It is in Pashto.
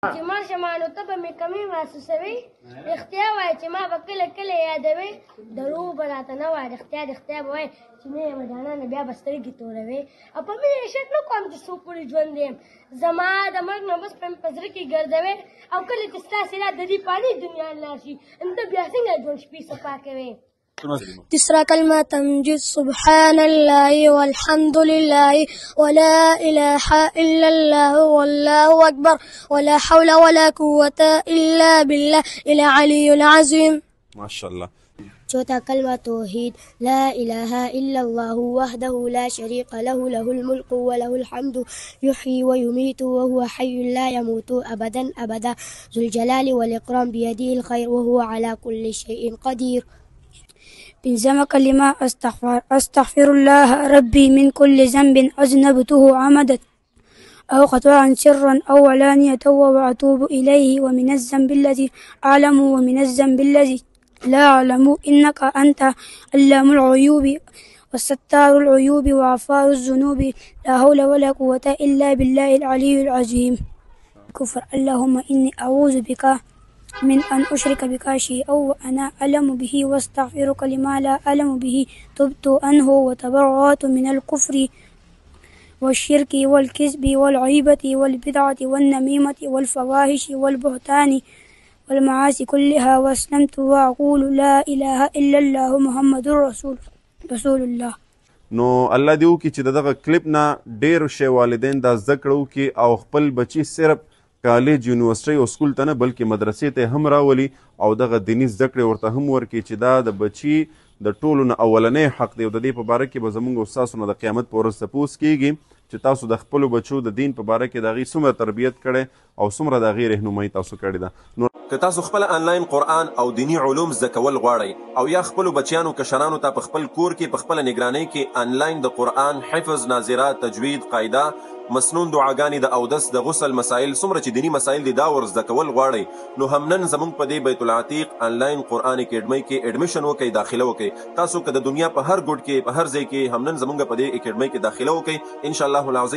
چې ماشومانو ته به مې کمی محسوسوي رښتیا وایي چې ما به کله کله یادوي دروغ به راته نه وایي رښتیا به وایي چې مې یم جانانه بیا به سترګې توروي او په مینه یې شک نه کوم چې څو پورې ژوند یم زما د مرګ نه بس په زړه کې ګرځوي او کله چې ستاسې را د دې فاني دنیا لاړ شي نو ته بیا څنګه ژوند شپې صفا کوې تسرى كلمة تمجد سبحان الله والحمد لله ولا إله إلا الله والله أكبر ولا حول ولا قوة إلا بالله العلي العظيم. ما شاء الله. چوتھا کلمہ توحید لا الہ الا اللہ وحدہ لا شریک له له الملک وله الحمد يحيي ويميت وهو حي لا يموت ابدا ابدا ذو الجلال والاکرام بيده الخير وهو على كل شيء قدير. بنزم كلمة أستغفر الله ربي من كل ذنب أذنبته عمدا أو خطأ سرا أو علانية وأتوب إليه ومن الذنب الذي أعلم ومن الذنب الذي لا أعلم إنك أنت علام الغيوب وستار العيوب وغفار الذنوب لا حول ولا قوة إلا بالله العلي العظيم. كفر اللهم إني أعوذ بك من أن أشرك بك شيئا وأنا أعلم به واستغفرك لما لا أعلم به تبت عنه وتبرأت من الكفر والشرك والكذب والغيبة والبدعة والنميمة والفواحش والبهتان والمعاصي كلها وأسلمت وأقول لا إله إلا الله محمد رسول الله. نو الله دې وکړي چې دغه کلیپ نه ډېر شی والدین دا زده کړه وکړي او خپل بچي صرف کالج یونیورسټۍ او سکول ته نه بلکې مدرسې ته هم راولي او دغه دیني زده کړې ورته هم ورکړي چې دا د بچي د ټولو نه اولنی حق دی او د دې په باره کې به زموږ استاسو نه د قیامت په ورځ تپوس کیږي چې تاسو د خپلو بچو د دین په باره کې د هغې څومره تربیت کړی او څومره د هغې رهنمایي تاسو کړې ده. نو که تاسو خپل آنلاین قرآن او دینی علوم زده کول غواړئ او یا خپلو بچیانو کشرانو ته په خپل کور کې په خپله نګرانۍ کې آنلاین د قرآن حفظ ناظره تجوید قاعده مسنون دعاګانې د اودس د غسل مسایل څومره چې دینی مسایل دي دا ور زده کول غواړئ نو همنن زموږ په دې بیت العتیق آنلاین قرآن اکیډمۍ کې اډمیشن وکړئ داخله وکړئ. تاسو که د دنیا په هر ګوټ کې په هر ځای کې همنن زموږ په دې اکیډمۍ کې داخله وکړئ انشاءالله العظیم